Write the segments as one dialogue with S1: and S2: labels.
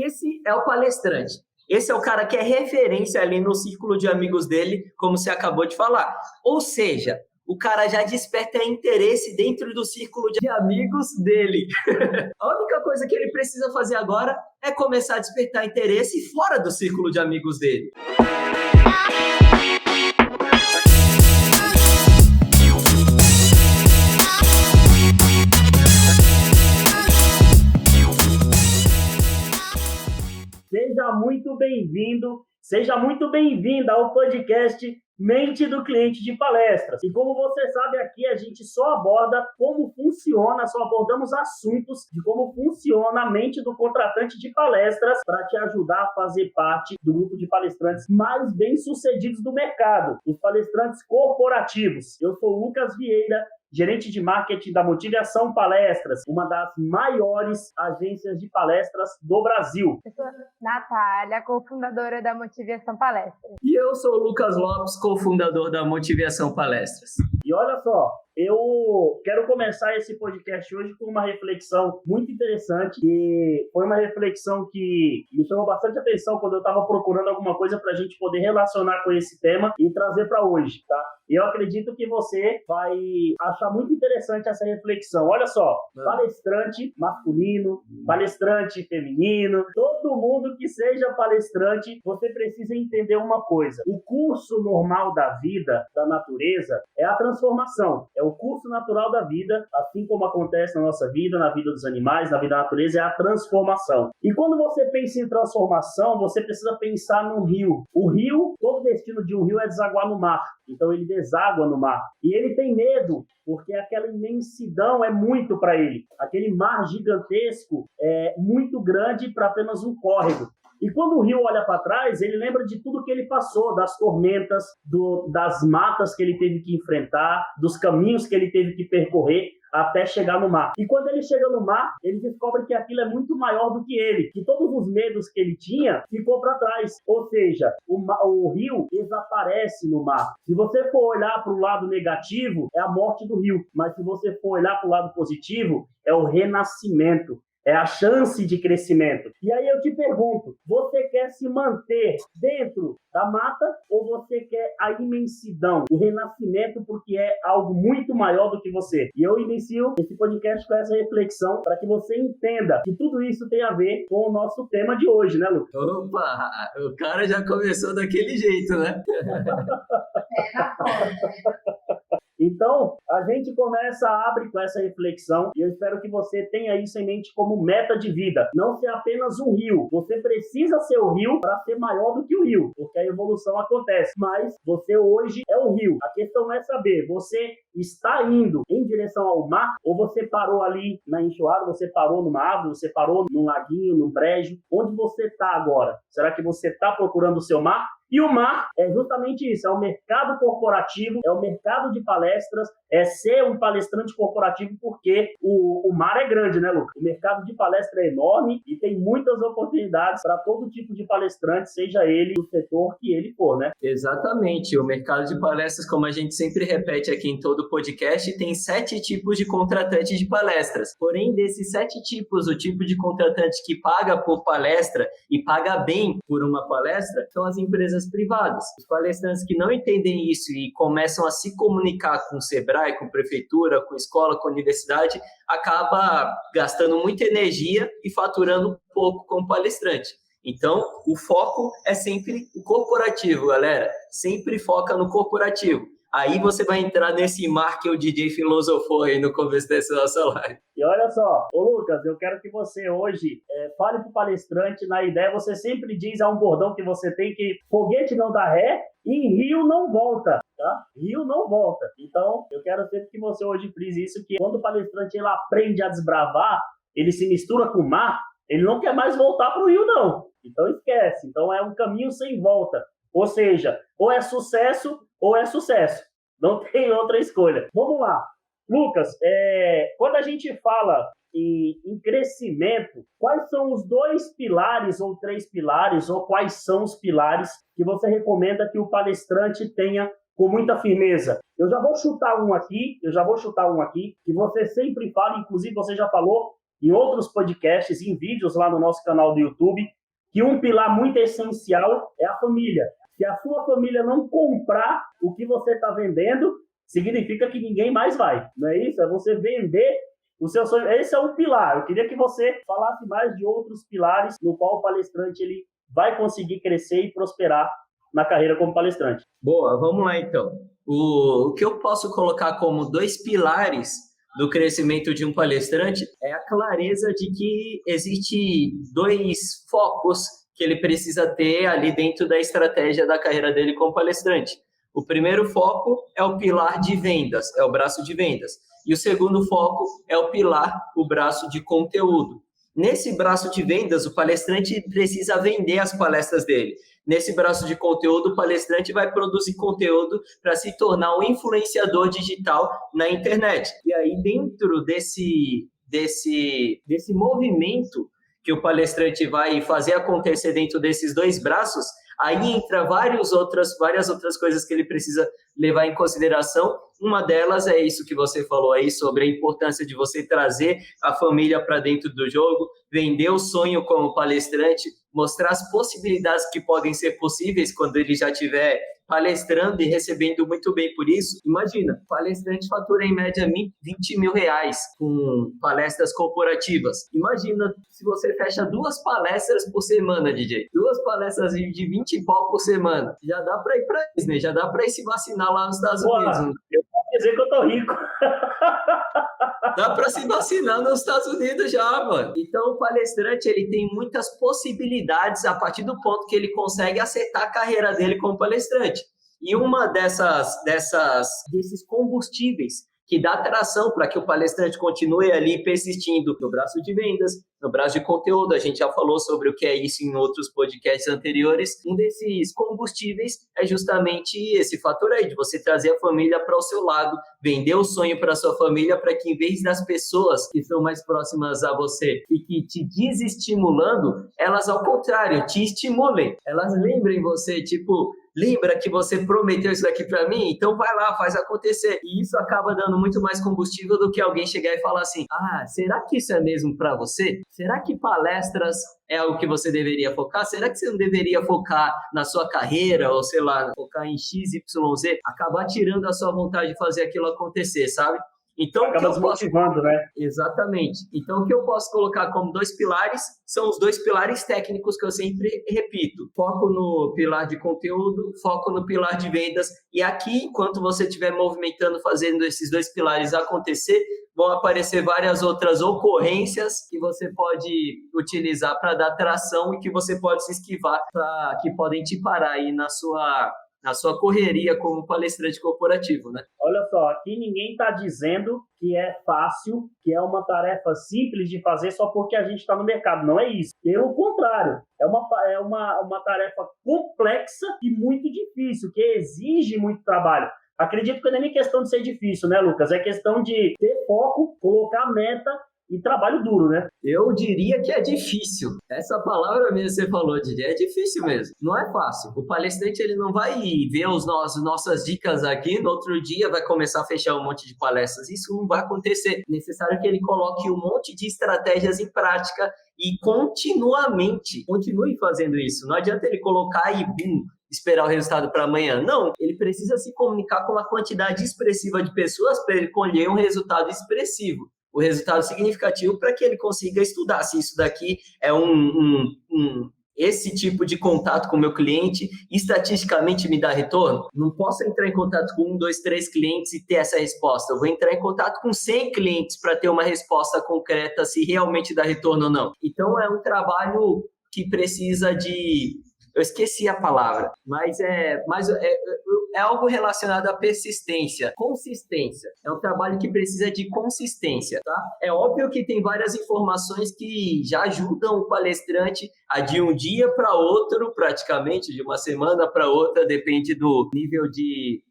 S1: esse é o palestrante. Esse é o cara que é referência ali no círculo de amigos dele, como você acabou de falar. Ou seja, o cara já desperta interesse dentro do círculo de amigos dele. A única coisa que ele precisa fazer agora é começar a despertar interesse fora do círculo de amigos dele.
S2: Seja muito bem-vindo, seja muito bem-vinda ao podcast Mente do Cliente de Palestras. E como você sabe, aqui a gente só aborda como funciona, só abordamos assuntos de como funciona a mente do contratante de palestras para te ajudar a fazer parte do grupo de palestrantes mais bem-sucedidos do mercado, os palestrantes corporativos. Eu sou o Lucas Vieira, gerente de marketing da Motivação Palestras, uma das maiores agências de palestras do Brasil.
S3: Eu sou Natália, cofundadora da Motivação Palestras.
S1: E eu sou o Lucas Lopes, cofundador da Motivação Palestras.
S2: E olha só, eu quero começar esse podcast hoje com uma reflexão muito interessante, e foi uma reflexão que me chamou bastante atenção quando eu estava procurando alguma coisa para a gente poder relacionar com esse tema e trazer para hoje, tá? E eu acredito que você vai achar muito interessante essa reflexão. Olha só, palestrante masculino, palestrante feminino, todo mundo que seja palestrante, você precisa entender uma coisa. O curso normal da vida, da natureza, é a transformação. É o curso natural da vida, assim como acontece na nossa vida, na vida dos animais, na vida da natureza, é a transformação. E quando você pensa em transformação, você precisa pensar num rio. O rio, todo destino de um rio é desaguar no mar. Então ele deságua no mar. E ele tem medo, porque aquela imensidão é muito para ele. Aquele mar gigantesco é muito grande para apenas um córrego. E quando o rio olha para trás, ele lembra de tudo que ele passou, das tormentas, das matas que ele teve que enfrentar, dos caminhos que ele teve que percorrer até chegar no mar. E quando ele chega no mar, ele descobre que aquilo é muito maior do que ele, que todos os medos que ele tinha ficou para trás. Ou seja, o rio desaparece no mar. Se você for olhar para o lado negativo, é a morte do rio. Mas se você for olhar para o lado positivo, é o renascimento. É a chance de crescimento. E aí eu te pergunto, você quer se manter dentro da mata ou você quer a imensidão, o renascimento, porque é algo muito maior do que você? E eu inicio esse podcast com essa reflexão para que você entenda que tudo isso tem a ver com o nosso tema de hoje, né, Lucas?
S1: Opa, o cara já começou daquele jeito, né?
S2: Então, a gente abre com essa reflexão e eu espero que você tenha isso em mente como meta de vida. Não ser apenas um rio. Você precisa ser o rio para ser maior do que o rio, porque a evolução acontece. Mas você hoje é o rio. A questão é saber, você está indo em direção ao mar ou você parou ali na enxurrada, você parou numa árvore, você parou num laguinho, num brejo? Onde você está agora? Será que você está procurando o seu mar? E o mar é justamente isso, é o mercado corporativo, é o mercado de palestras, é ser um palestrante corporativo, porque o mar é grande, né, Lucas? O mercado de palestra é enorme e tem muitas oportunidades para todo tipo de palestrante, seja ele do setor que ele for, né?
S1: Exatamente, o mercado de palestras, como a gente sempre repete aqui em todo o podcast, tem 7 tipos de contratantes de palestras. Porém, desses 7 tipos, o tipo de contratante que paga por palestra e paga bem por uma palestra são as empresas privadas. Os palestrantes que não entendem isso e começam a se comunicar com o Sebrae, com prefeitura, com escola, com universidade, acaba gastando muita energia e faturando pouco como palestrante. Então, o foco é sempre o corporativo, galera. Sempre foca no corporativo. Aí você vai entrar nesse mar que o DJ filosofou aí no começo dessa nossa live.
S2: E olha só, ô Lucas, eu quero que você hoje fale para o palestrante. Na ideia, você sempre diz, um bordão que você tem, que foguete não dá ré e rio não volta, tá? Rio não volta. Então, eu quero sempre que você hoje frise isso, que quando o palestrante ele aprende a desbravar, ele se mistura com o mar, ele não quer mais voltar para o rio, não. Então, esquece. Então, é um caminho sem volta. Ou seja, ou é sucesso ou é sucesso. Não tem outra escolha. Vamos lá. Lucas, quando a gente fala em crescimento, quais são os 2 pilares ou 3 pilares, ou quais são os pilares que você recomenda que o palestrante tenha com muita firmeza? Eu já vou chutar um aqui, que você sempre fala, inclusive você já falou, em outros podcasts, em vídeos lá no nosso canal do YouTube, que um pilar muito essencial é a família. Se a sua família não comprar o que você está vendendo, significa que ninguém mais vai. Não é isso? É você vender o seu sonho. Esse é um pilar. Eu queria que você falasse mais de outros pilares no qual o palestrante ele vai conseguir crescer e prosperar na carreira como palestrante.
S1: Boa, vamos lá então. O que eu posso colocar como 2 pilares do crescimento de um palestrante é a clareza de que existe 2 focos que ele precisa ter ali dentro da estratégia da carreira dele como palestrante. O primeiro foco é o pilar de vendas, é o braço de vendas. E o segundo foco é o pilar, o braço de conteúdo. Nesse braço de vendas, o palestrante precisa vender as palestras dele. Nesse braço de conteúdo, o palestrante vai produzir conteúdo para se tornar um influenciador digital na internet. E aí, dentro desse movimento que o palestrante vai fazer acontecer dentro desses 2 braços, aí entra várias outras coisas que ele precisa levar em consideração. Uma delas é isso que você falou aí sobre a importância de você trazer a família para dentro do jogo, vender o sonho como palestrante, mostrar as possibilidades que podem ser possíveis quando ele já estiver palestrando e recebendo muito bem por isso. Imagina, palestrante fatura em média R$20 mil com palestras corporativas. Imagina se você fecha 2 palestras por semana, DJ. 2 palestras de 20 e pau por semana. Já dá para ir para Disney, já dá para ir se vacinar lá nos Estados Unidos.
S2: Eu posso dizer que eu tô rico.
S1: Dá para se vacinar nos Estados Unidos já, mano. Então, o palestrante, ele tem muitas possibilidades a partir do ponto que ele consegue acertar a carreira dele como palestrante. E uma desses combustíveis que dá tração para que o palestrante continue ali persistindo no braço de vendas, no braço de conteúdo. A gente já falou sobre o que é isso em outros podcasts anteriores. Um desses combustíveis é justamente esse fator aí, de você trazer a família para o seu lado, vender o sonho para a sua família, para que em vez das pessoas que são mais próximas a você e que te desestimulando, elas ao contrário, te estimulem. Elas lembrem você, tipo... Lembra que você prometeu isso daqui para mim? Então vai lá, faz acontecer. E isso acaba dando muito mais combustível do que alguém chegar e falar assim: ah, será que isso é mesmo para você? Será que palestras é algo que você deveria focar? Será que você não deveria focar na sua carreira ou, sei lá, focar em XYZ? Acabar tirando a sua vontade de fazer aquilo acontecer, sabe? Então,
S2: acaba desmotivando, né?
S1: Exatamente. Então, o que eu posso colocar como 2 pilares são os 2 pilares técnicos que eu sempre repito. Foco no pilar de conteúdo, foco no pilar de vendas. E aqui, enquanto você estiver movimentando, fazendo esses 2 pilares acontecer, vão aparecer várias outras ocorrências que você pode utilizar para dar tração e que você pode se esquivar, que podem te parar aí na sua correria como palestrante corporativo, né?
S2: Olha só, aqui ninguém está dizendo que é fácil, que é uma tarefa simples de fazer só porque a gente está no mercado. Não é isso. Pelo contrário, é uma tarefa complexa e muito difícil, que exige muito trabalho. Acredito que não é nem questão de ser difícil, né, Lucas? É questão de ter foco, colocar meta e trabalho duro, né?
S1: Eu diria que é difícil. Essa palavra mesmo que você falou, Didi, é difícil mesmo. Não é fácil. O palestrante, ele não vai ver as nossas dicas aqui, no outro dia vai começar a fechar um monte de palestras. Isso não vai acontecer. É necessário que ele coloque um monte de estratégias em prática e continuamente continue fazendo isso. Não adianta ele colocar e esperar o resultado para amanhã. Não, ele precisa se comunicar com uma quantidade expressiva de pessoas para ele colher um resultado expressivo. O resultado significativo para que ele consiga estudar se isso daqui é esse tipo de contato com o meu cliente estatisticamente me dá retorno. Não posso entrar em contato com 1, 2, 3 clientes e ter essa resposta. Eu vou entrar em contato com 100 clientes para ter uma resposta concreta se realmente dá retorno ou não. Então, é um trabalho que precisa de... Eu esqueci a palavra, mas é algo relacionado à persistência, consistência. É um trabalho que precisa de consistência, tá? É óbvio que tem várias informações que já ajudam o palestrante a de um dia para outro, praticamente, de uma semana para outra, depende do nível de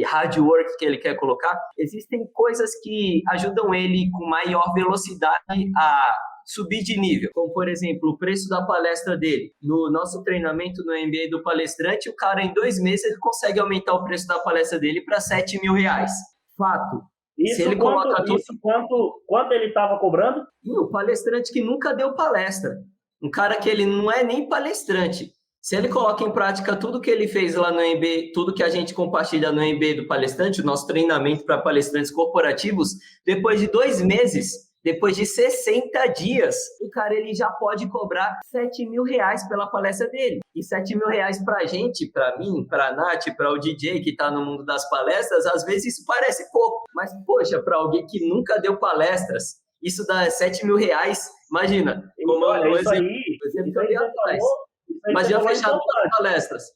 S1: hard work que ele quer colocar. Existem coisas que ajudam ele com maior velocidade a subir de nível, como por exemplo o preço da palestra dele. No nosso treinamento no MBA do palestrante, o cara em 2 meses ele consegue aumentar o preço da palestra dele para R$7 mil. Fato,
S2: Isso,
S1: Se ele coloca tudo...
S2: quanto ele estava cobrando?
S1: E o palestrante que nunca deu palestra. Um cara que ele não é nem palestrante. Se ele coloca em prática tudo que ele fez lá no MB, tudo que a gente compartilha no MB do palestrante, o nosso treinamento para palestrantes corporativos, depois de 2 meses, depois de 60 dias, o cara ele já pode cobrar R$7.000 pela palestra dele. E R$7.000 para a gente, para mim, para a Nath, para o DJ que está no mundo das palestras, às vezes isso parece pouco. Mas, poxa, para alguém que nunca deu palestras, isso dá R$7.000. Imagina, como o exemplo que eu dei atrás. Mas já fechado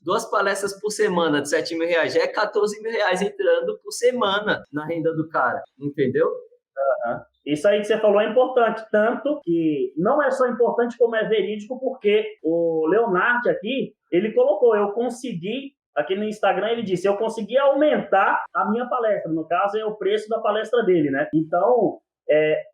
S1: 2 palestras por semana de R$7.000, já é R$14.000 entrando por semana na renda do cara, entendeu?
S2: Isso aí que você falou é importante, tanto que não é só importante como é verídico, porque o Leonardo aqui, ele colocou, eu consegui, aqui no Instagram ele disse, eu consegui aumentar a minha palestra, no caso é o preço da palestra dele, né? Então,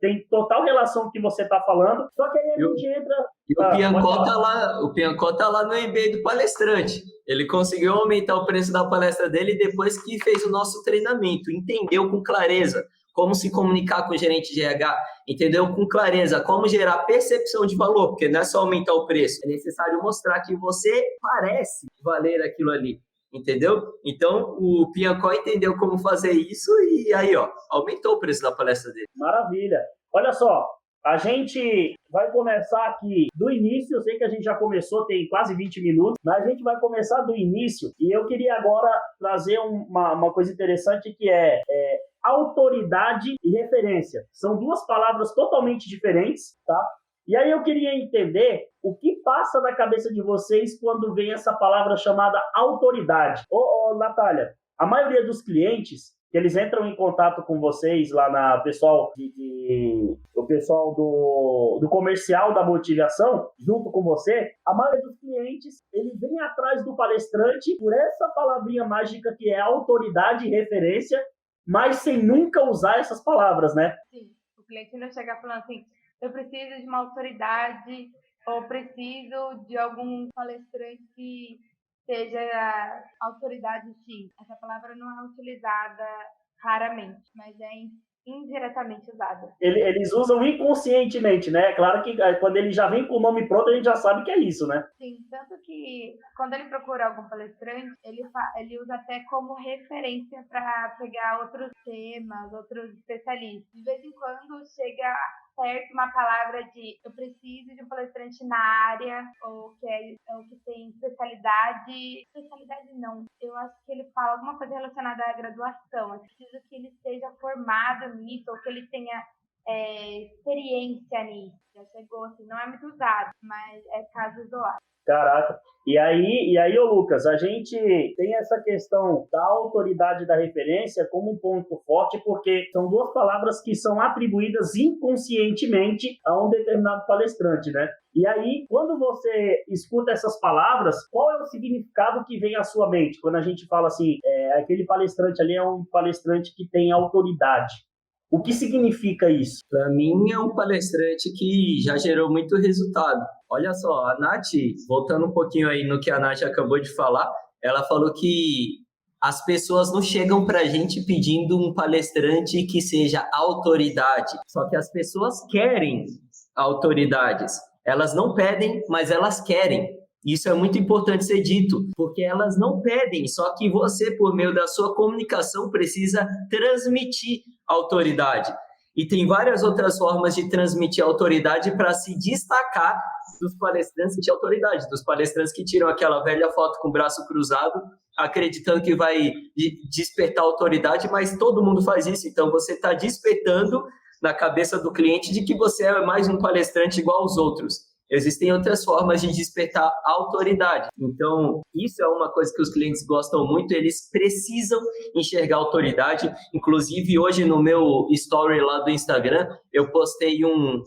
S2: tem total relação com o que você está falando, só que aí a gente entra...
S1: E o Piancó tá lá no MBA do palestrante. Ele conseguiu aumentar o preço da palestra dele depois que fez o nosso treinamento, entendeu com clareza como se comunicar com o gerente de RH, entendeu com clareza como gerar percepção de valor, porque não é só aumentar o preço, é necessário mostrar que você parece valer aquilo ali, entendeu? Então, o Piancó entendeu como fazer isso e aí, ó, aumentou o preço da palestra dele.
S2: Maravilha. Olha só, a gente vai começar aqui do início, eu sei que a gente já começou, tem quase 20 minutos, mas a gente vai começar do início e eu queria agora trazer uma coisa interessante que é autoridade e referência. São 2 palavras totalmente diferentes, tá? E aí eu queria entender o que passa na cabeça de vocês quando vem essa palavra chamada autoridade. Natália, a maioria dos clientes, eles entram em contato com vocês lá na o pessoal do comercial da motivação, junto com você, a maioria dos clientes, ele vem atrás do palestrante por essa palavrinha mágica que é autoridade e referência, mas sem nunca usar essas palavras, né?
S3: Sim, o cliente não chega falando assim, eu preciso de uma autoridade ou preciso de algum palestrante que seja autoridade X. Essa palavra não é utilizada raramente, mas é indiretamente usada.
S2: Eles usam inconscientemente, né? Claro que quando ele já vem com o nome pronto, a gente já sabe que é isso, né?
S3: Sim, tanto que quando ele procura algum palestrante, ele usa até como referência para pegar outros temas, outros especialistas. De vez em quando chega perto uma palavra de eu preciso de um palestrante na área, ou que tem especialidade não, eu acho que ele fala alguma coisa relacionada à graduação, eu preciso que ele esteja formado nisso, ou que ele tenha experiência nisso. Já chegou assim, não é muito usado, mas é caso isolado.
S2: Caraca. E aí, ô Lucas, a gente tem essa questão da autoridade da referência como um ponto forte, porque são 2 palavras que são atribuídas inconscientemente a um determinado palestrante, né? E aí, quando você escuta essas palavras, qual é o significado que vem à sua mente? Quando a gente fala assim, aquele palestrante ali é um palestrante que tem autoridade. O que significa isso?
S1: Para mim, é um palestrante que já gerou muito resultado. Olha só, a Nath, voltando um pouquinho aí no que a Nath acabou de falar, ela falou que as pessoas não chegam para a gente pedindo um palestrante que seja autoridade. Só que as pessoas querem autoridades. Elas não pedem, mas elas querem. Isso é muito importante ser dito, porque elas não pedem, só que você, por meio da sua comunicação, precisa transmitir autoridade. E tem várias outras formas de transmitir autoridade para se destacar dos palestrantes de autoridade, dos palestrantes que tiram aquela velha foto com o braço cruzado, acreditando que vai despertar autoridade, mas todo mundo faz isso, então você está despertando na cabeça do cliente de que você é mais um palestrante igual aos outros. Existem outras formas de despertar autoridade. Então, isso é uma coisa que os clientes gostam muito, eles precisam enxergar autoridade. Inclusive, hoje no meu story lá do Instagram, eu postei um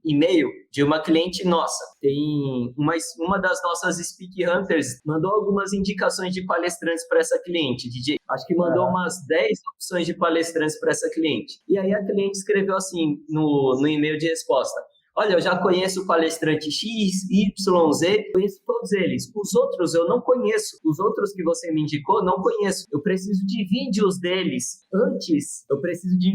S1: e-mail de uma cliente nossa. Tem uma das nossas Speak Hunters mandou algumas indicações de palestrantes para essa cliente, DJ. Acho que mandou umas 10 opções de palestrantes para essa cliente. E aí a cliente escreveu assim no e-mail de resposta: Olha, eu já conheço o palestrante X, Y, Z, conheço todos eles. Os outros eu não conheço. Os outros que você me indicou, não conheço. Eu preciso de vídeos deles antes. Eu preciso de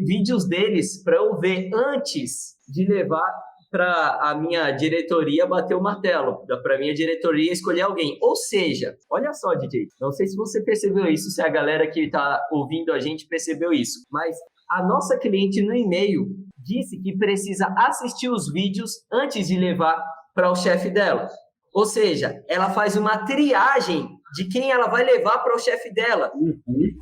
S1: vídeos deles para eu ver antes de levar para a minha diretoria bater o martelo, para a minha diretoria escolher alguém. Ou seja, olha só, DJ, não sei se você percebeu isso, se a galera que está ouvindo a gente percebeu isso, mas a nossa cliente no e-mail disse que precisa assistir os vídeos antes de levar para o chefe dela. Ou seja, ela faz uma triagem de quem ela vai levar para o chefe dela.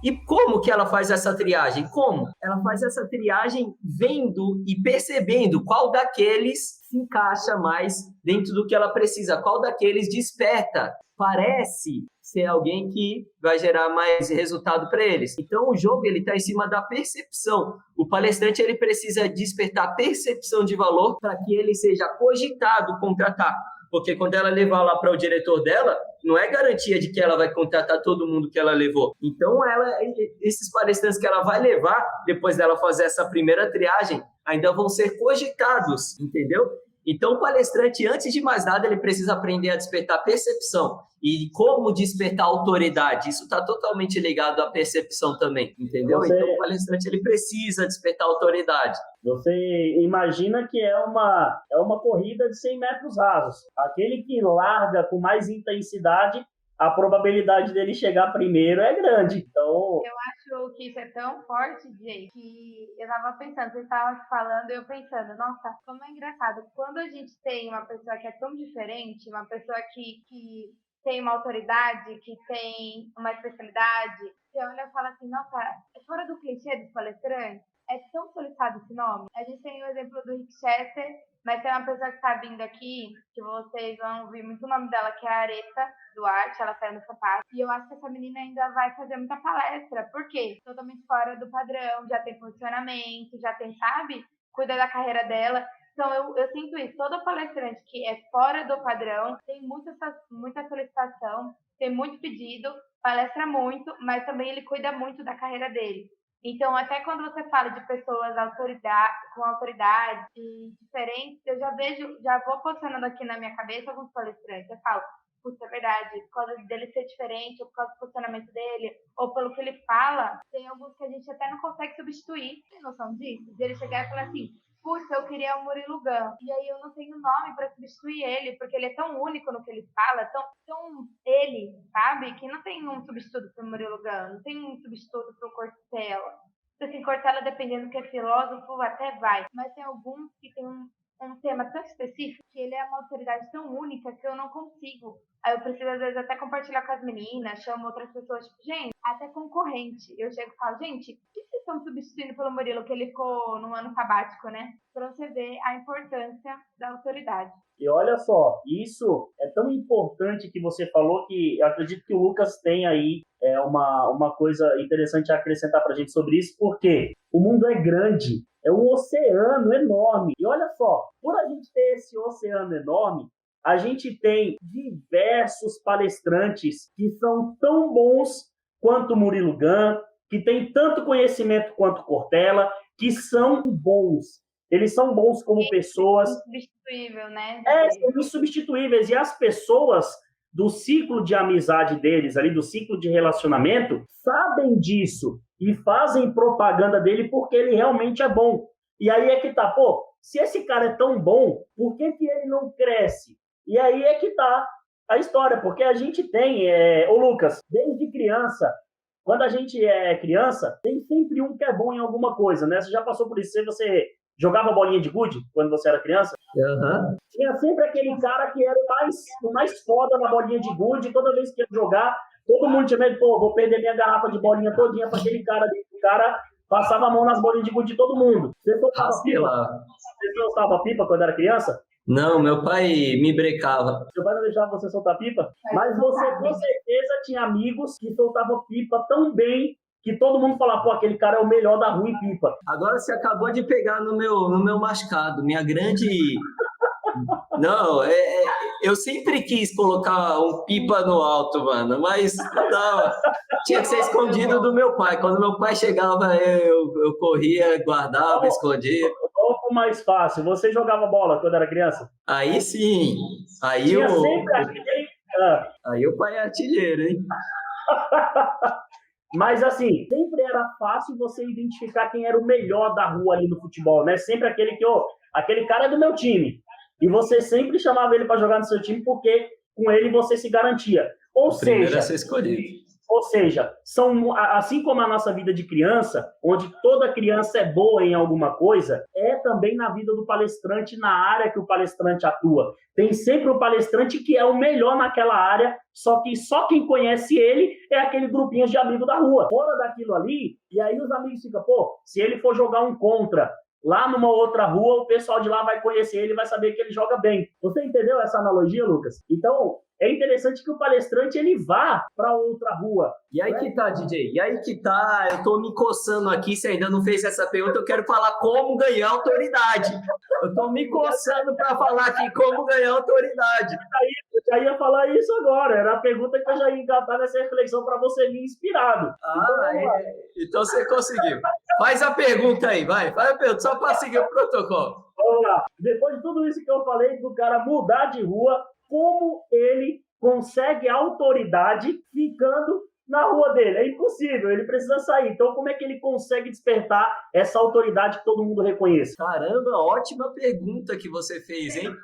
S1: E como que ela faz essa triagem? Como? Ela faz essa triagem vendo e percebendo qual daqueles se encaixa mais dentro do que ela precisa, qual daqueles desperta. Parece ser alguém que vai gerar mais resultado para eles. Então, o jogo está em cima da percepção. O palestrante ele precisa despertar percepção de valor para que ele seja cogitado contratar. Porque quando ela levar lá para o diretor dela, não é garantia de que ela vai contratar todo mundo que ela levou. Então, esses palestrantes que ela vai levar, depois dela fazer essa primeira triagem, ainda vão ser cogitados, entendeu? Então, o palestrante, antes de mais nada, ele precisa aprender a despertar percepção. E como despertar autoridade? Isso está totalmente ligado à percepção também, entendeu? Então, o palestrante ele precisa despertar autoridade.
S2: Você imagina que é uma corrida de 100 metros rasos. Aquele que larga com mais intensidade, a probabilidade dele chegar primeiro é grande. Então...
S3: Eu acho que isso é tão forte, Jay, que eu tava pensando, você estava falando e eu pensando, nossa, como é engraçado. Quando a gente tem uma pessoa que é tão diferente, uma pessoa que tem uma autoridade, que tem uma especialidade, você olha e fala assim, nossa, é fora do clichê dos palestrantes, é tão solicitado esse nome. A gente tem o exemplo do Rick Chester, mas tem uma pessoa que está vindo aqui, que vocês vão ouvir muito o nome dela, que é a Areta Duarte, ela saiu no sapato. E eu acho que essa menina ainda vai fazer muita palestra. Por quê? Totalmente fora do padrão, já tem posicionamento, já tem, sabe? Cuida da carreira dela. Então, eu sinto isso. Todo palestrante que é fora do padrão tem muita solicitação, tem muito pedido, palestra muito, mas também ele cuida muito da carreira dele. Então, até quando você fala de pessoas com autoridade e diferentes, eu já vou posicionando aqui na minha cabeça alguns palestrantes. Eu falo, putz, é verdade, por causa dele ser diferente, ou por causa do posicionamento dele, ou pelo que ele fala, tem alguns que a gente até não consegue substituir. Tem noção disso? De ele chegar e falar assim, putz, eu queria o Murilo Gun. E aí eu não tenho nome para substituir ele, porque ele é tão único no que ele fala, tão ele, sabe? Que não tem um substituto pro Murilo Gun, não tem um substituto pro Cortella. Assim, Cortella, dependendo que é filósofo, até vai. Mas tem alguns que tem um tema tão específico que ele é uma autoridade tão única que eu não consigo. Aí eu preciso, às vezes, até compartilhar com as meninas, chamo outras pessoas, tipo, gente, até concorrente. Eu chego e falo, gente, o que vocês estão substituindo pelo Murilo, que ele ficou no ano sabático, né? Pra você ver a importância da autoridade.
S2: E olha só, isso é tão importante que você falou que eu acredito que o Lucas tem aí uma coisa interessante a acrescentar pra gente sobre isso, porque o mundo é grande, é um oceano enorme. E olha só, por a gente ter esse oceano enorme, a gente tem diversos palestrantes que são tão bons quanto o Murilo Gun, que tem tanto conhecimento quanto Cortella, que são bons. Eles são bons como pessoas.
S3: Insubstituível, né?
S2: São insubstituíveis. E as pessoas do ciclo de amizade deles, ali do ciclo de relacionamento, sabem disso e fazem propaganda dele porque ele realmente é bom. E aí é que tá, pô, se esse cara é tão bom, por que ele não cresce? E aí é que tá a história, porque a gente tem, ô Lucas, desde criança, quando a gente é criança, tem sempre um que é bom em alguma coisa, né? Você já passou por isso, você jogava bolinha de gude quando você era criança?
S1: Uhum.
S2: Tinha sempre aquele cara que era o mais foda na bolinha de gude, toda vez que ia jogar, todo mundo tinha medo, pô, vou perder minha garrafa de bolinha todinha para aquele cara ali. O cara passava a mão nas bolinhas de gude de todo mundo. Você soltava pipa? Você soltava pipa quando era criança?
S1: Não, meu pai me brecava.
S2: Seu pai não deixava você soltar pipa? Mas você com certeza tinha amigos que soltavam pipa tão bem que todo mundo falava, pô, aquele cara é o melhor da rua em pipa.
S1: Agora você acabou de pegar no meu machucado, minha grande... Não, eu sempre quis colocar um pipa no alto, mano, mas não dava. Tinha que ser escondido do meu pai. Quando meu pai chegava, eu corria, guardava, escondia.
S2: Vamos algo mais fácil. Você jogava bola quando era criança?
S1: Aí sim. Aí
S2: Tinha sempre aquele...
S1: Aí o pai é artilheiro, hein?
S2: Mas assim, sempre era fácil você identificar quem era o melhor da rua ali no futebol, né? Sempre aquele que, aquele cara é do meu time. E você sempre chamava ele para jogar no seu time porque com ele você se garantia. Ou seja,
S1: a ser escolhido.
S2: Ou seja, são, assim como a nossa vida de criança, onde toda criança é boa em alguma coisa, é também na vida do palestrante, na área que o palestrante atua. Tem sempre um palestrante que é o melhor naquela área, só que só quem conhece ele é aquele grupinho de amigos da rua. Fora daquilo ali, e aí os amigos ficam, se ele for jogar um contra lá numa outra rua, o pessoal de lá vai conhecer ele, vai saber que ele joga bem. Você entendeu essa analogia, Lucas? Então, é interessante que o palestrante ele vá para outra rua.
S1: E aí que tá, DJ? E aí que tá, eu tô me coçando aqui, você ainda não fez essa pergunta, eu quero falar como ganhar autoridade. Eu tô me coçando para falar aqui como ganhar autoridade.
S2: Eu já ia falar isso agora, era a pergunta que eu já ia engatar nessa reflexão para você vir inspirado.
S1: Então você conseguiu. Faz a pergunta aí, vai. Faz a pergunta, só para seguir o protocolo.
S2: Vamos lá. Depois de tudo isso que eu falei, do cara mudar de rua, como ele consegue autoridade ficando na rua dele? É impossível, ele precisa sair. Então, como é que ele consegue despertar essa autoridade que todo mundo reconhece?
S1: Caramba, ótima pergunta que você fez, hein?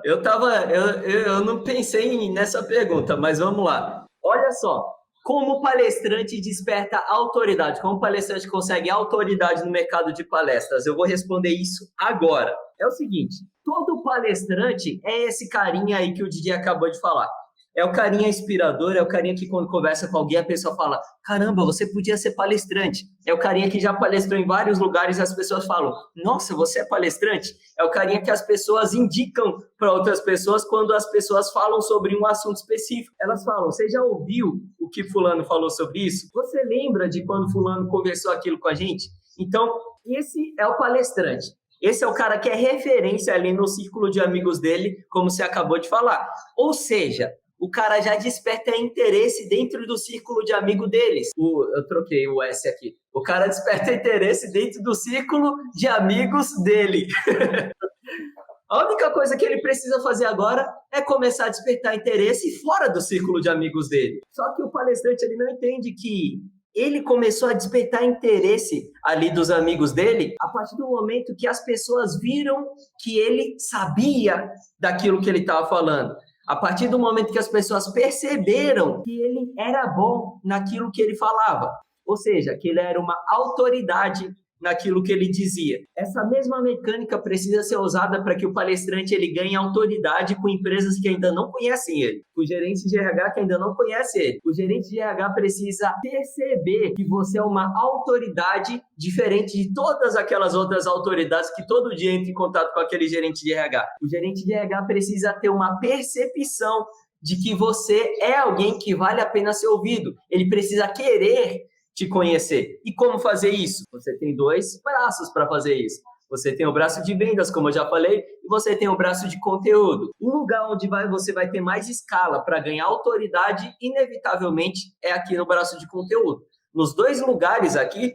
S1: Eu não pensei nessa pergunta, mas vamos lá. Olha só, como o palestrante desperta autoridade? Como o palestrante consegue autoridade no mercado de palestras? Eu vou responder isso agora. É o seguinte, todo palestrante é esse carinha aí que o Didi acabou de falar. É o carinha inspirador, é o carinha que quando conversa com alguém a pessoa fala, caramba, você podia ser palestrante. É o carinha que já palestrou em vários lugares e as pessoas falam, nossa, você é palestrante? É o carinha que as pessoas indicam para outras pessoas quando as pessoas falam sobre um assunto específico. Elas falam, você já ouviu o que fulano falou sobre isso? Você lembra de quando fulano conversou aquilo com a gente? Então, esse é o palestrante. Esse é o cara que é referência ali no círculo de amigos dele, como você acabou de falar. Ou seja, o cara já desperta interesse dentro do círculo de amigo deles. Eu troquei o S aqui. O cara desperta interesse dentro do círculo de amigos dele. A única coisa que ele precisa fazer agora é começar a despertar interesse fora do círculo de amigos dele. Só que o palestrante ele não entende que ele começou a despertar interesse ali dos amigos dele a partir do momento que as pessoas viram que ele sabia daquilo que ele estava falando. A partir do momento que as pessoas perceberam que ele era bom naquilo que ele falava. Ou seja, que ele era uma autoridade naquilo que ele dizia. Essa mesma mecânica precisa ser usada para que o palestrante ele ganhe autoridade com empresas que ainda não conhecem ele, com gerentes de RH que ainda não conhecem ele. O gerente de RH precisa perceber que você é uma autoridade diferente de todas aquelas outras autoridades que todo dia entram em contato com aquele gerente de RH. O gerente de RH precisa ter uma percepção de que você é alguém que vale a pena ser ouvido. Ele precisa querer te conhecer. E como fazer isso? Você tem 2 braços para fazer isso. Você tem o braço de vendas, como eu já falei, e você tem o braço de conteúdo. O lugar onde você vai ter mais escala para ganhar autoridade, inevitavelmente, é aqui no braço de conteúdo. Nos 2 lugares aqui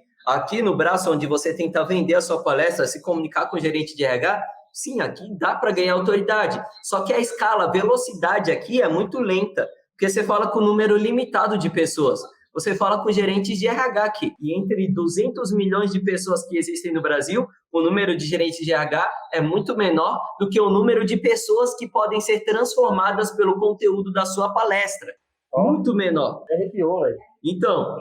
S1: no braço onde você tenta vender a sua palestra, se comunicar com o gerente de RH, sim, aqui dá para ganhar autoridade. Só que a escala, a velocidade aqui é muito lenta, porque você fala com um número limitado de pessoas. Você fala com gerentes de RH aqui. E entre 200 milhões de pessoas que existem no Brasil, o número de gerentes de RH é muito menor do que o número de pessoas que podem ser transformadas pelo conteúdo da sua palestra. Muito menor.
S2: Arrepiou, velho.
S1: Então,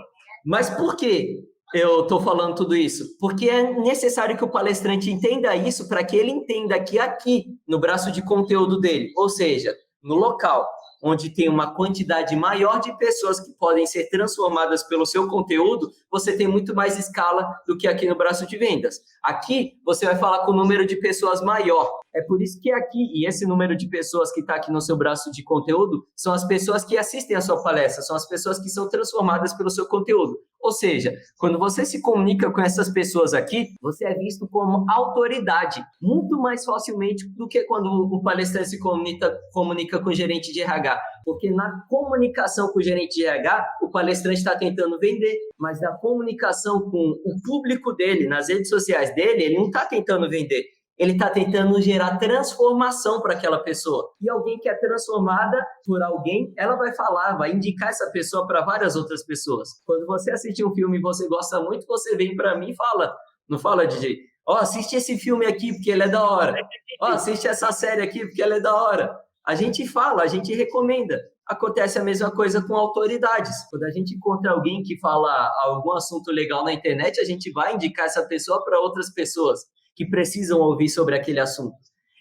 S1: mas por que eu estou falando tudo isso? Porque é necessário que o palestrante entenda isso para que ele entenda que aqui, no braço de conteúdo dele, ou seja, no local onde tem uma quantidade maior de pessoas que podem ser transformadas pelo seu conteúdo, você tem muito mais escala do que aqui no braço de vendas. Aqui, você vai falar com um número de pessoas maior. É por isso que aqui, e esse número de pessoas que está aqui no seu braço de conteúdo, são as pessoas que assistem a sua palestra, são as pessoas que são transformadas pelo seu conteúdo. Ou seja, quando você se comunica com essas pessoas aqui, você é visto como autoridade, muito mais facilmente do que quando o palestrante se comunica com o gerente de RH. Porque na comunicação com o gerente de RH, o palestrante está tentando vender, mas na comunicação com o público dele, nas redes sociais dele, ele não está tentando vender. Ele está tentando gerar transformação para aquela pessoa. E alguém que é transformada por alguém, ela vai falar, vai indicar essa pessoa para várias outras pessoas. Quando você assiste um filme e você gosta muito, você vem para mim e fala, não fala, DJ? Assiste esse filme aqui porque ele é da hora. Assiste essa série aqui porque ela é da hora. A gente fala, a gente recomenda. Acontece a mesma coisa com autoridades. Quando a gente encontra alguém que fala algum assunto legal na internet, a gente vai indicar essa pessoa para outras pessoas que precisam ouvir sobre aquele assunto.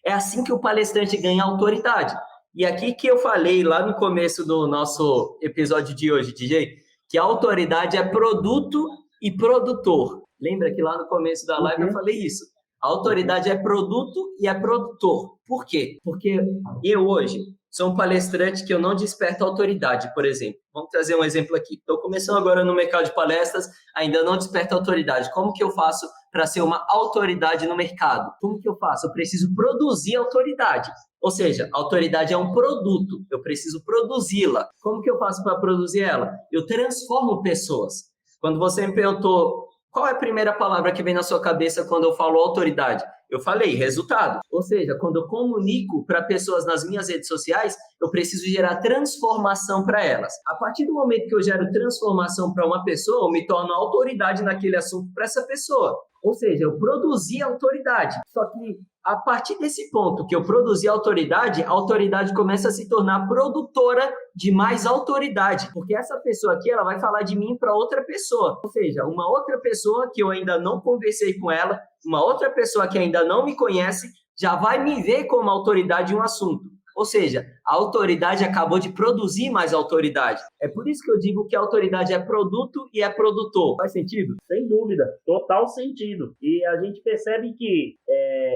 S1: É assim que o palestrante ganha autoridade. E aqui que eu falei lá no começo do nosso episódio de hoje, DJ, que a autoridade é produto e produtor. Lembra que lá no começo da live eu falei isso? A autoridade é produto e é produtor. Por quê? Porque eu hoje sou um palestrante que eu não desperto autoridade, por exemplo. Vamos trazer um exemplo aqui. Estou começando agora no mercado de palestras, ainda não desperto autoridade. Como que eu faço para ser uma autoridade no mercado? Como que eu faço? Eu preciso produzir autoridade. Ou seja, a autoridade é um produto, eu preciso produzi-la. Como que eu faço para produzir ela? Eu transformo pessoas. Quando você me perguntou qual é a primeira palavra que vem na sua cabeça quando eu falo autoridade, eu falei resultado. Ou seja, quando eu comunico para pessoas nas minhas redes sociais, eu preciso gerar transformação para elas. A partir do momento que eu gero transformação para uma pessoa, eu me torno autoridade naquele assunto para essa pessoa. Ou seja, eu produzi autoridade. Só que a partir desse ponto que eu produzi autoridade, a autoridade começa a se tornar produtora de mais autoridade. Porque essa pessoa aqui, ela vai falar de mim para outra pessoa. Ou seja, uma outra pessoa que eu ainda não conversei com ela, uma outra pessoa que ainda não me conhece, já vai me ver como autoridade em um assunto. Ou seja, a autoridade acabou de produzir mais autoridade. É por isso que eu digo que a autoridade é produto e é produtor. Faz sentido?
S2: Sem dúvida, total sentido. E a gente percebe que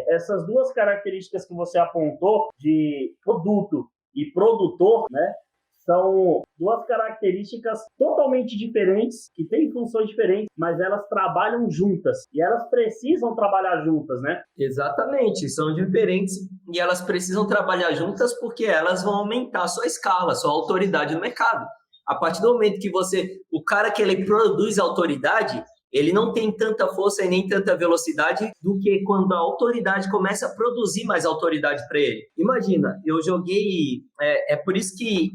S2: essas duas características que você apontou, de produto e produtor, né, são duas características totalmente diferentes, que têm funções diferentes, mas elas trabalham juntas. E elas precisam trabalhar juntas, né?
S1: Exatamente, são diferentes e elas precisam trabalhar juntas porque elas vão aumentar a sua escala, a sua autoridade no mercado. A partir do momento que o cara que ele produz autoridade, ele não tem tanta força e nem tanta velocidade do que quando a autoridade começa a produzir mais autoridade para ele. Imagina, eu joguei... É por isso que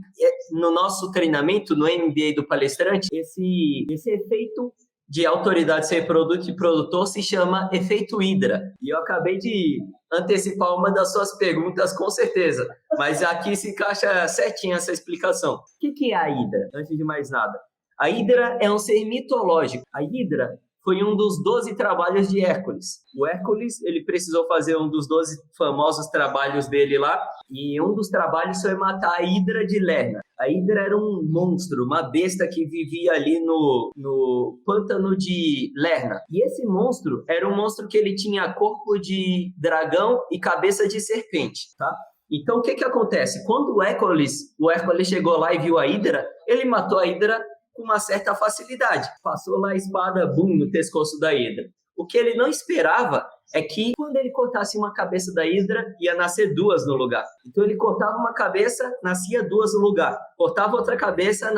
S1: no nosso treinamento, no MBA do palestrante, esse efeito de autoridade ser produto e produtor se chama efeito Hydra. E eu acabei de antecipar uma das suas perguntas, com certeza. Mas aqui se encaixa certinho essa explicação. O que é a Hydra, antes de mais nada? A Hydra é um ser mitológico. A Hydra foi um dos 12 trabalhos de Hércules. O Hércules, ele precisou fazer um dos 12 famosos trabalhos dele lá, e um dos trabalhos foi matar a Hydra de Lerna. A Hydra era um monstro, uma besta que vivia ali no pântano de Lerna. E esse monstro era um monstro que ele tinha corpo de dragão e cabeça de serpente, tá? Então, o que acontece? Quando o Hércules chegou lá e viu a Hydra, ele matou a Hydra com uma certa facilidade. Passou lá a espada, bum, no pescoço da Hydra. O que ele não esperava é que quando ele cortasse uma cabeça da Hydra, ia nascer duas no lugar. Então ele cortava uma cabeça, nascia duas no lugar. Cortava outra cabeça,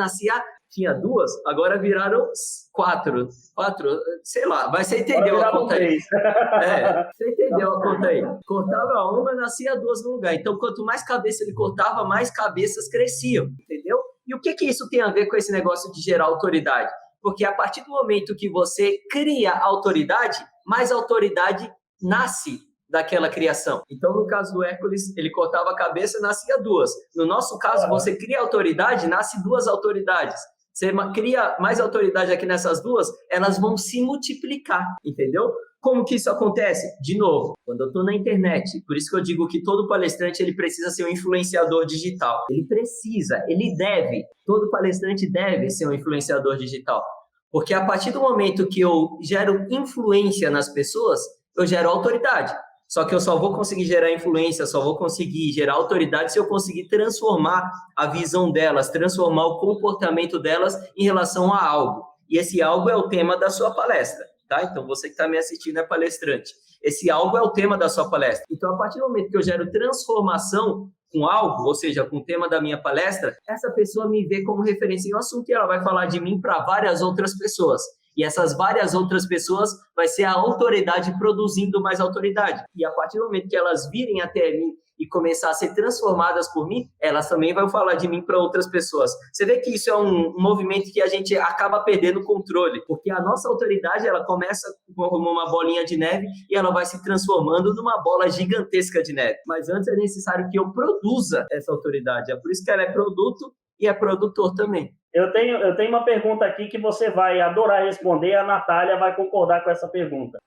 S1: tinha duas, agora viraram quatro, sei lá, mas você entendeu a conta aí. Você entendeu a conta aí. Cortava uma, nascia duas no lugar. Então quanto mais cabeça ele cortava, mais cabeças cresciam, entendeu? E o que isso tem a ver com esse negócio de gerar autoridade? Porque a partir do momento que você cria autoridade, mais autoridade nasce daquela criação. Então, no caso do Hércules, ele cortava a cabeça, nascia duas. No nosso caso, você cria autoridade, nasce duas autoridades. Você cria mais autoridade aqui nessas duas, elas vão se multiplicar, entendeu? Como que isso acontece? De novo, quando eu estou na internet, por isso que eu digo que todo palestrante ele precisa ser um influenciador digital. Todo palestrante deve ser um influenciador digital. Porque a partir do momento que eu gero influência nas pessoas, eu gero autoridade. Só que eu só vou conseguir gerar influência, só vou conseguir gerar autoridade se eu conseguir transformar a visão delas, transformar o comportamento delas em relação a algo. E esse algo é o tema da sua palestra. Tá? Então, você que está me assistindo é palestrante. Esse algo é o tema da sua palestra. Então, a partir do momento que eu gero transformação, com algo, ou seja, com o tema da minha palestra, essa pessoa me vê como referência em um assunto e ela vai falar de mim para várias outras pessoas. E essas várias outras pessoas vai ser a autoridade produzindo mais autoridade. E a partir do momento que elas virem até mim e começar a ser transformadas por mim, elas também vão falar de mim para outras pessoas. Você vê que isso é um movimento que a gente acaba perdendo o controle, porque a nossa autoridade, ela começa como uma bolinha de neve e ela vai se transformando numa bola gigantesca de neve. Mas antes é necessário que eu produza essa autoridade. É por isso que ela é produto e é produtor também.
S2: Eu tenho uma pergunta aqui que você vai adorar responder, a Natália vai concordar com essa pergunta.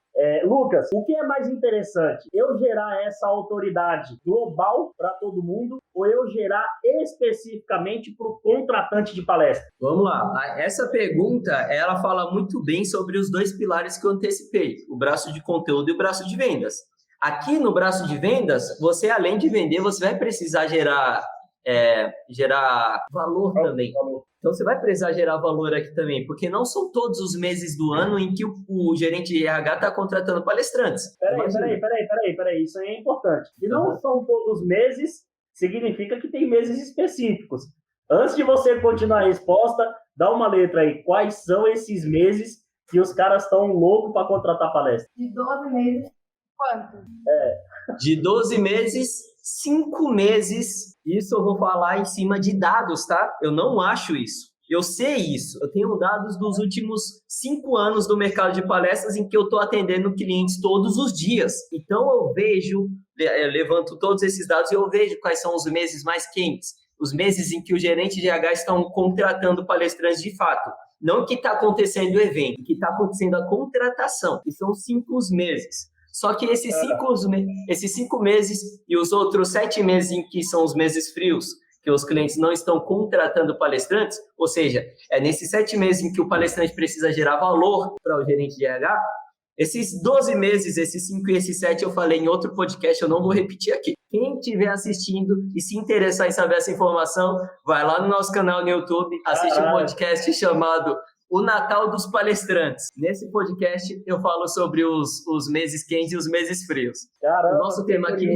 S2: Lucas, o que é mais interessante? Eu gerar essa autoridade global para todo mundo ou eu gerar especificamente para o contratante de palestra?
S1: Vamos lá. Essa pergunta, ela fala muito bem sobre os dois pilares que eu antecipei, o braço de conteúdo e o braço de vendas. Aqui no braço de vendas, você, além de vender, você vai precisar gerar valor também. Então, você vai precisar gerar valor aqui também, porque não são todos os meses do ano em que o gerente de RH está contratando palestrantes.
S2: Peraí, isso aí é importante. E não são todos os meses, significa que tem meses específicos. Antes de você continuar a resposta, dá uma letra aí. Quais são esses meses que os caras estão loucos para contratar palestra?
S3: De 12 meses, quanto?
S1: De 12 meses, 5 meses. Isso eu vou falar em cima de dados, tá? Eu não acho isso. Eu sei isso. Eu tenho dados dos últimos 5 anos do mercado de palestras em que eu estou atendendo clientes todos os dias. Então, eu levanto todos esses dados e eu vejo quais são os meses mais quentes. Os meses em que o gerente de RH estão contratando palestrantes de fato. Não que está acontecendo o evento, que está acontecendo a contratação. E são 5 meses. Só que esses 5 meses e os outros 7 meses em que são os meses frios, que os clientes não estão contratando palestrantes, ou seja, é nesses 7 meses em que o palestrante precisa gerar valor para o gerente de RH, esses 12 meses, esses 5 e esses 7 eu falei em outro podcast, eu não vou repetir aqui. Quem estiver assistindo e se interessar em saber essa informação, vai lá no nosso canal no YouTube, assiste um podcast chamado O Natal dos Palestrantes. Nesse podcast eu falo sobre os meses quentes e os meses frios.
S2: Caramba,
S1: o nosso tema aqui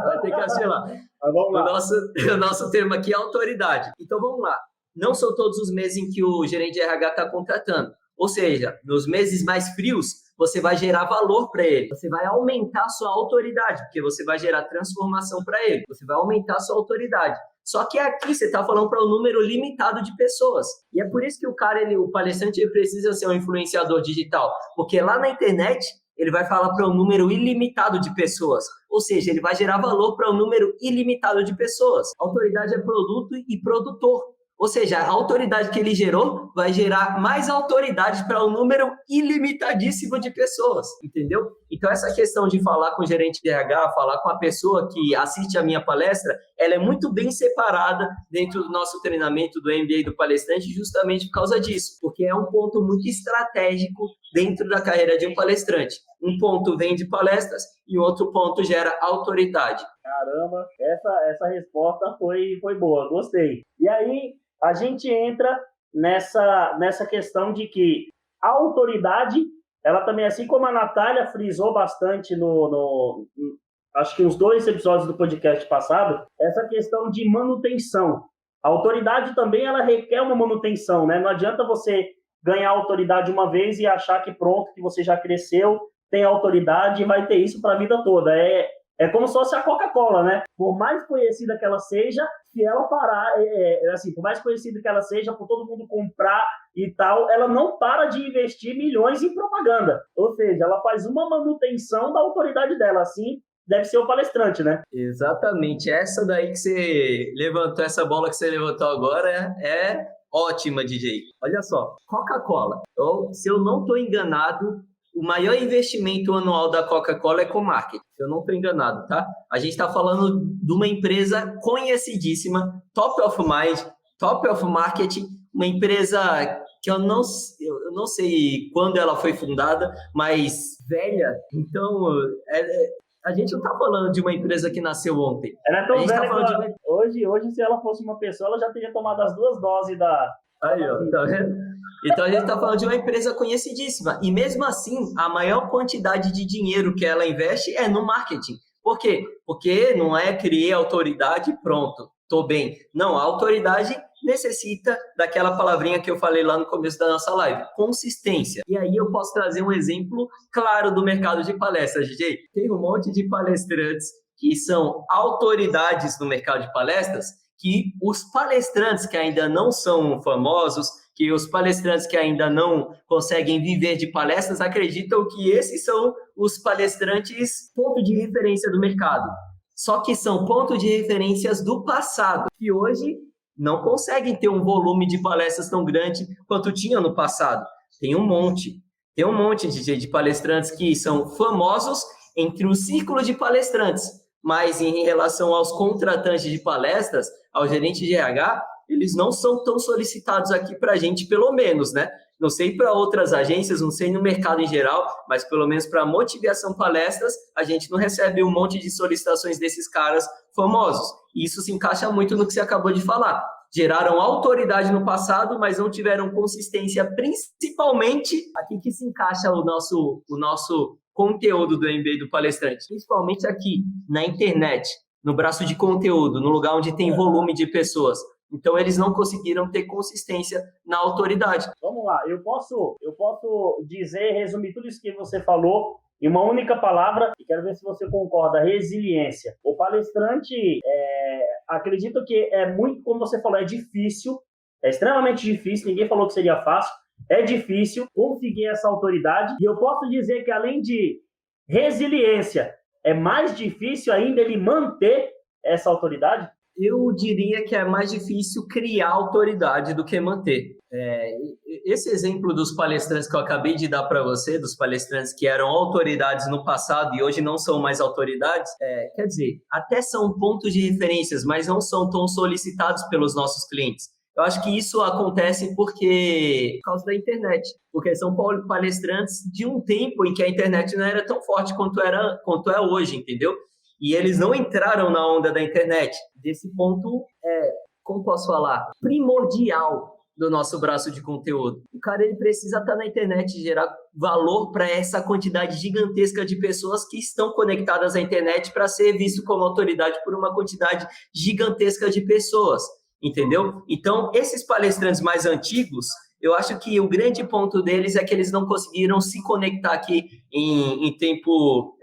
S1: vai ter que assistir lá. O nosso tema aqui é autoridade. Então vamos lá. Não são todos os meses em que o gerente de RH está contratando. Ou seja, nos meses mais frios, você vai gerar valor para ele. Você vai aumentar a sua autoridade, porque você vai gerar transformação para ele. Você vai aumentar a sua autoridade. Só que aqui você está falando para um número limitado de pessoas. E é por isso que o palestrante, ele precisa ser um influenciador digital. Porque lá na internet, ele vai falar para um número ilimitado de pessoas. Ou seja, ele vai gerar valor para um número ilimitado de pessoas. Autoridade é produto e produtor. Ou seja, a autoridade que ele gerou vai gerar mais autoridade para um número ilimitadíssimo de pessoas, entendeu? Então, essa questão de falar com o gerente de RH, falar com a pessoa que assiste a minha palestra, ela é muito bem separada dentro do nosso treinamento do MBA do palestrante, justamente por causa disso, porque é um ponto muito estratégico dentro da carreira de um palestrante. Um ponto vende palestras e o outro ponto gera autoridade.
S2: Caramba, essa resposta foi boa, gostei. E aí, a gente entra nessa questão de que a autoridade, ela também, assim como a Natália frisou bastante acho que uns 2 episódios do podcast passado, essa questão de manutenção. A autoridade também, ela requer uma manutenção, né? Não adianta você ganhar autoridade uma vez e achar que pronto, que você já cresceu, tem autoridade e vai ter isso para a vida toda. É como se fosse a Coca-Cola, né? Por mais conhecida que ela seja, se ela parar, por mais conhecida que ela seja, por todo mundo comprar e tal, ela não para de investir milhões em propaganda. Ou seja, ela faz uma manutenção da autoridade dela. Assim, deve ser o palestrante, né?
S1: Exatamente. Essa daí que você levantou, essa bola que você levantou agora é ótima, DJ. Olha só, Coca-Cola. Se eu não estou enganado, o maior investimento anual da Coca-Cola é com marketing, se eu não estou enganado, tá? A gente está falando de uma empresa conhecidíssima, top of mind, top of marketing, uma empresa que eu não sei quando ela foi fundada, mas velha. Então, a gente não está falando de uma empresa que nasceu ontem.
S2: Ela é tão velha que hoje, se ela fosse uma pessoa, ela já teria tomado as 2 doses da...
S1: Aí, ó, tá vendo? Então, a gente está falando de uma empresa conhecidíssima. E mesmo assim, a maior quantidade de dinheiro que ela investe é no marketing. Por quê? Porque não é criei autoridade e pronto, tô bem. Não, a autoridade necessita daquela palavrinha que eu falei lá no começo da nossa live, consistência. E aí eu posso trazer um exemplo claro do mercado de palestras, DJ. Tem um monte de palestrantes que são autoridades no mercado de palestras, que os palestrantes que ainda não são famosos, que os palestrantes que ainda não conseguem viver de palestras acreditam que esses são os palestrantes ponto de referência do mercado. Só que são ponto de referências do passado, que hoje não conseguem ter um volume de palestras tão grande quanto tinha no passado. Tem um monte de palestrantes que são famosos entre o círculo de palestrantes, mas em relação aos contratantes de palestras, ao gerente de RH, eles não são tão solicitados aqui para a gente, pelo menos, né? Não sei para outras agências, não sei no mercado em geral, mas pelo menos para Motivação Palestras, a gente não recebe um monte de solicitações desses caras famosos. E isso se encaixa muito no que você acabou de falar. Geraram autoridade no passado, mas não tiveram consistência, principalmente aqui que se encaixa o nosso conteúdo do MBA do palestrante, principalmente aqui na internet, no braço de conteúdo, no lugar onde tem volume de pessoas. Então, eles não conseguiram ter consistência na autoridade.
S2: Vamos lá, eu posso dizer, resumir tudo isso que você falou em uma única palavra, e quero ver se você concorda: resiliência. O palestrante, acredito que é muito, como você falou, é difícil, é extremamente difícil, ninguém falou que seria fácil, é difícil conseguir essa autoridade, e eu posso dizer que além de resiliência, é mais difícil ainda ele manter essa autoridade?
S1: Eu diria que é mais difícil criar autoridade do que manter. Esse exemplo dos palestrantes que eu acabei de dar para você, dos palestrantes que eram autoridades no passado e hoje não são mais autoridades, quer dizer, até são pontos de referências, mas não são tão solicitados pelos nossos clientes. Eu acho que isso acontece por causa da internet, porque são palestrantes de um tempo em que a internet não era tão forte quanto é hoje, entendeu? E eles não entraram na onda da internet. Desse ponto, como posso falar, primordial do nosso braço de conteúdo. O cara ele precisa estar na internet e gerar valor para essa quantidade gigantesca de pessoas que estão conectadas à internet para ser visto como autoridade por uma quantidade gigantesca de pessoas, entendeu? Então, esses palestrantes mais antigos, eu acho que o grande ponto deles é que eles não conseguiram se conectar aqui em tempo...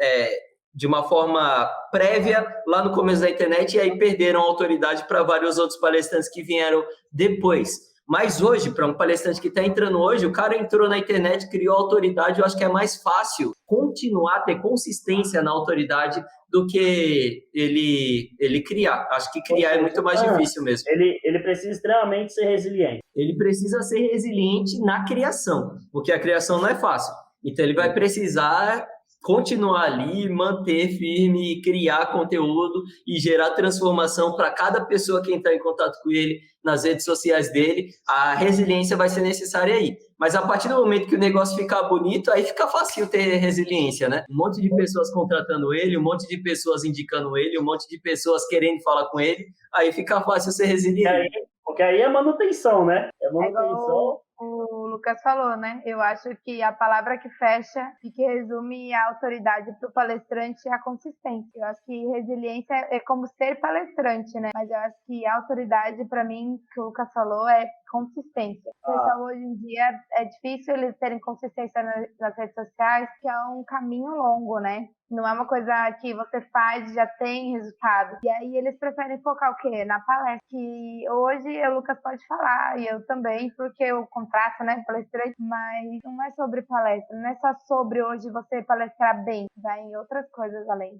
S1: de uma forma prévia lá no começo da internet, e aí perderam a autoridade para vários outros palestrantes que vieram depois. Mas hoje, para um palestrante que está entrando hoje, o cara entrou na internet, criou autoridade, eu acho que é mais fácil continuar a ter consistência na autoridade do que ele criar. Acho que criar é muito mais difícil mesmo.
S2: Ele precisa extremamente ser resiliente.
S1: Ele precisa ser resiliente na criação, porque a criação não é fácil. Então, ele vai precisar continuar ali, manter firme, criar conteúdo e gerar transformação para cada pessoa que entrar em contato com ele nas redes sociais dele. A resiliência vai ser necessária aí. Mas a partir do momento que o negócio ficar bonito, aí fica fácil ter resiliência, né? Um monte de pessoas contratando ele, um monte de pessoas indicando ele, um monte de pessoas querendo falar com ele, aí fica fácil ser resiliente.
S2: Porque aí é manutenção, né? É manutenção.
S3: O Lucas falou, né? Eu acho que a palavra que fecha e que resume a autoridade para o palestrante é a consistência. Eu acho que resiliência é como ser palestrante, né? Mas eu acho que a autoridade, para mim, que o Lucas falou, é consistência. O pessoal hoje em dia é difícil eles terem consistência nas redes sociais, que é um caminho longo, né? Não é uma coisa que você faz e já tem resultado. E aí eles preferem focar o quê? Na palestra. Que hoje o Lucas pode falar, e eu também, porque eu contrato, né, palestrante, mas não é sobre palestra, não é só sobre hoje você palestrar bem, vai em outras coisas além.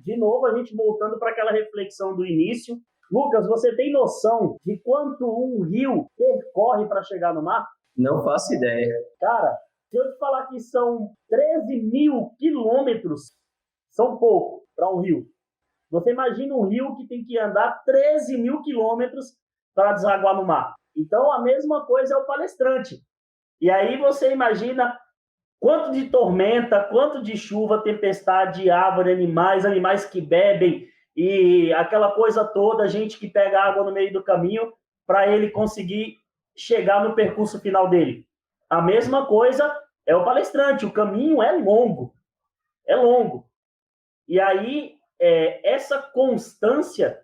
S2: De novo, a gente voltando para aquela reflexão do início. Lucas, você tem noção de quanto um rio percorre para chegar no mar?
S1: Não faço ideia.
S2: Cara, se eu te falar que são 13 mil quilômetros, são pouco para um rio. Você imagina um rio que tem que andar 13 mil quilômetros para desaguar no mar. Então, a mesma coisa é o palestrante. E aí você imagina quanto de tormenta, quanto de chuva, tempestade, árvore, animais que bebem e aquela coisa toda, gente que pega água no meio do caminho para ele conseguir chegar no percurso final dele. A mesma coisa é o palestrante, o caminho é longo. É longo. E aí, essa constância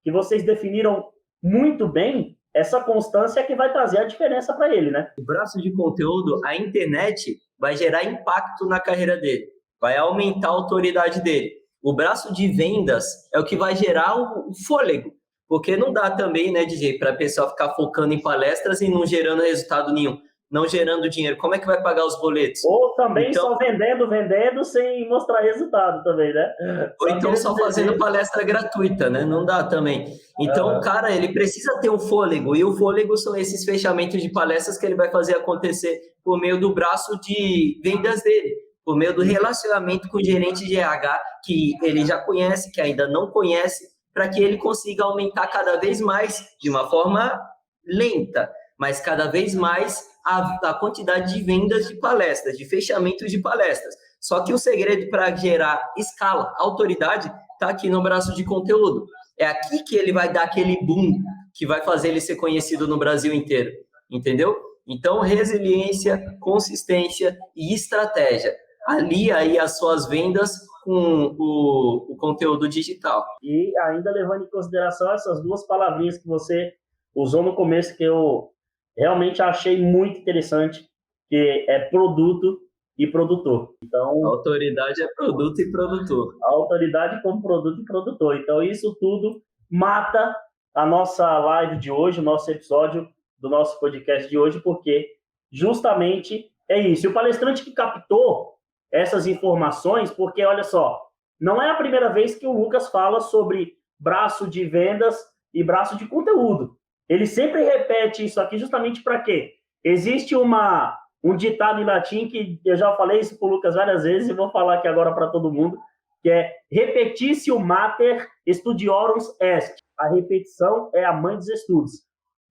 S2: que vocês definiram muito bem, essa constância é que vai trazer a diferença para ele, né?
S1: O braço de conteúdo, a internet, vai gerar impacto na carreira dele, vai aumentar a autoridade dele. O braço de vendas é o que vai gerar o fôlego, porque não dá também, né, DJ, para a pessoa ficar focando em palestras e não gerando resultado nenhum, não gerando dinheiro. Como é que vai pagar os boletos?
S2: Ou também só vendendo sem mostrar resultado também, né?
S1: Ou então só fazendo palestra gratuita, né? Não dá também. Então, o cara, ele precisa ter um fôlego, e o fôlego são esses fechamentos de palestras que ele vai fazer acontecer por meio do braço de vendas dele, por meio do relacionamento com o gerente de RH, que ele já conhece, que ainda não conhece, para que ele consiga aumentar cada vez mais, de uma forma lenta, mas cada vez mais a quantidade de vendas de palestras, de fechamentos de palestras. Só que o segredo para gerar escala, autoridade, está aqui no braço de conteúdo. É aqui que ele vai dar aquele boom que vai fazer ele ser conhecido no Brasil inteiro, entendeu? Então, resiliência, consistência e estratégia. Alia aí as suas vendas com o conteúdo digital.
S2: E ainda levando em consideração essas duas palavrinhas que você usou no começo, que eu realmente achei muito interessante, que é produto e produtor. Então,
S1: a autoridade é produto e produtor.
S2: A autoridade como produto e produtor. Então, isso tudo mata a nossa live de hoje, o nosso episódio do nosso podcast de hoje, porque justamente é isso. E o palestrante que captou essas informações, porque, olha só, não é a primeira vez que o Lucas fala sobre braço de vendas e braço de conteúdo. Ele sempre repete isso aqui justamente para quê? Existe um ditado em latim que eu já falei isso para o Lucas várias vezes e vou falar aqui agora para todo mundo, que é repetitio mater studiorum est. A repetição é a mãe dos estudos.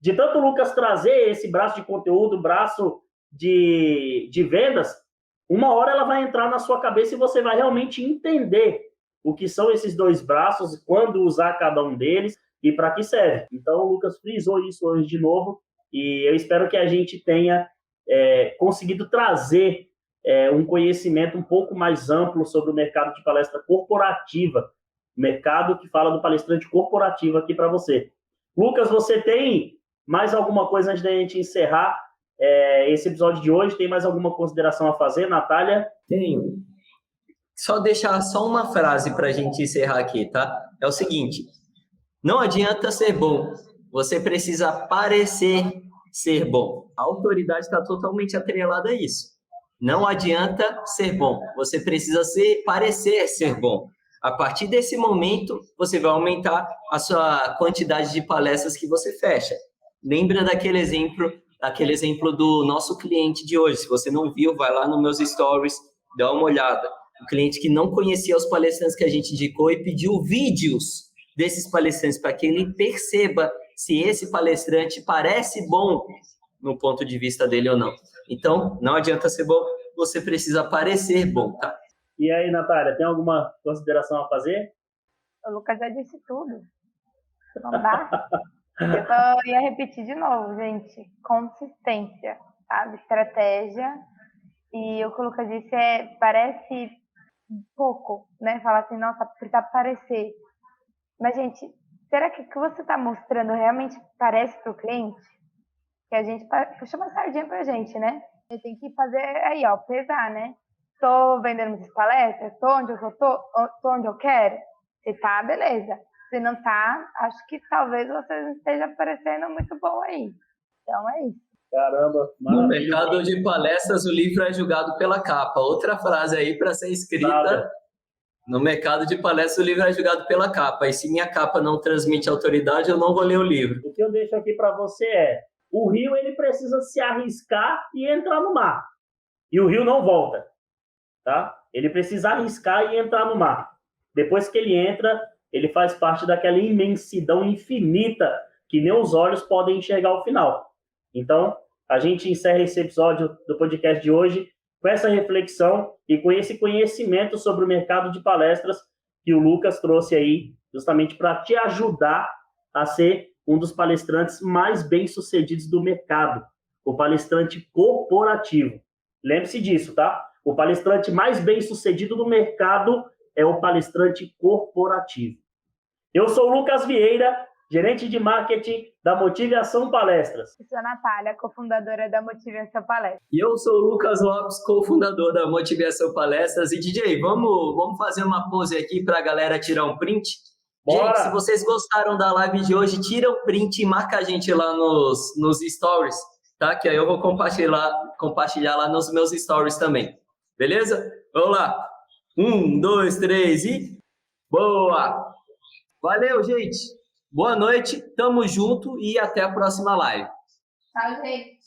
S2: De tanto o Lucas trazer esse braço de conteúdo, braço de vendas, uma hora ela vai entrar na sua cabeça e você vai realmente entender o que são esses dois braços, quando usar cada um deles e para que serve. Então, o Lucas frisou isso hoje de novo e eu espero que a gente tenha conseguido trazer um conhecimento um pouco mais amplo sobre o mercado de palestra corporativa, mercado que fala do palestrante corporativo aqui para você. Lucas, você tem mais alguma coisa antes da gente encerrar esse episódio de hoje? Tem mais alguma consideração a fazer, Natália?
S1: Tenho. Só deixar só uma frase para a gente encerrar aqui, tá? É o seguinte: não adianta ser bom, você precisa parecer ser bom. A autoridade está totalmente atrelada a isso. Não adianta ser bom, você precisa parecer ser bom. A partir desse momento, você vai aumentar a sua quantidade de palestras que você fecha. Lembra daquele exemplo do nosso cliente de hoje. Se você não viu, vai lá nos meus stories, dá uma olhada. O cliente que não conhecia os palestrantes que a gente indicou e pediu vídeos desses palestrantes para que ele perceba se esse palestrante parece bom no ponto de vista dele ou não. Então, não adianta ser bom, você precisa parecer bom, tá?
S2: E aí, Natália, tem alguma consideração a fazer?
S3: O Lucas já disse tudo. Não dá? Eu só ia repetir de novo, gente. Consistência, sabe? Estratégia. E o que o Lucas disse parece pouco, né? Falar assim, nossa, precisa parecer. Mas, gente, será que o que você está mostrando realmente parece para o cliente? Que a gente puxa uma sardinha pra gente, né? A gente tem que fazer aí, ó, pesar, né? Tô vendendo muitas palestras, tô onde eu quero. Se tá, beleza. Se não tá, acho que talvez você não esteja parecendo muito bom aí. Então é isso.
S2: Caramba,
S1: maravilha. No mercado de palestras, o livro é julgado pela capa. Outra frase aí para ser escrita. Nada. No mercado de palestras, o livro é julgado pela capa. E se minha capa não transmite autoridade, eu não vou ler o livro.
S2: O que eu deixo aqui para você o rio ele precisa se arriscar e entrar no mar. E o rio não volta. Tá? Ele precisa arriscar e entrar no mar. Depois que ele entra, ele faz parte daquela imensidão infinita que nem os olhos podem enxergar o final. Então, a gente encerra esse episódio do podcast de hoje com essa reflexão e com esse conhecimento sobre o mercado de palestras que o Lucas trouxe aí, justamente para te ajudar a ser um dos palestrantes mais bem-sucedidos do mercado, o palestrante corporativo. Lembre-se disso, tá? O palestrante mais bem-sucedido do mercado é o palestrante corporativo. Eu sou o Lucas Vieira, gerente de marketing da Motivação Palestras.
S3: Eu sou a Natália, cofundadora da Motivação Palestras.
S1: E eu sou o Lucas Lopes, cofundador da Motivação Palestras. E DJ, vamos fazer uma pose aqui para a galera tirar um print?
S2: Bora!
S1: Gente, se vocês gostaram da live de hoje, tira um print e marca a gente lá nos stories, tá? Que aí eu vou compartilhar lá nos meus stories também. Beleza? Vamos lá. 1, 2, 3 e... Boa! Valeu, gente! Boa noite, tamo junto e até a próxima live.
S3: Tchau, gente.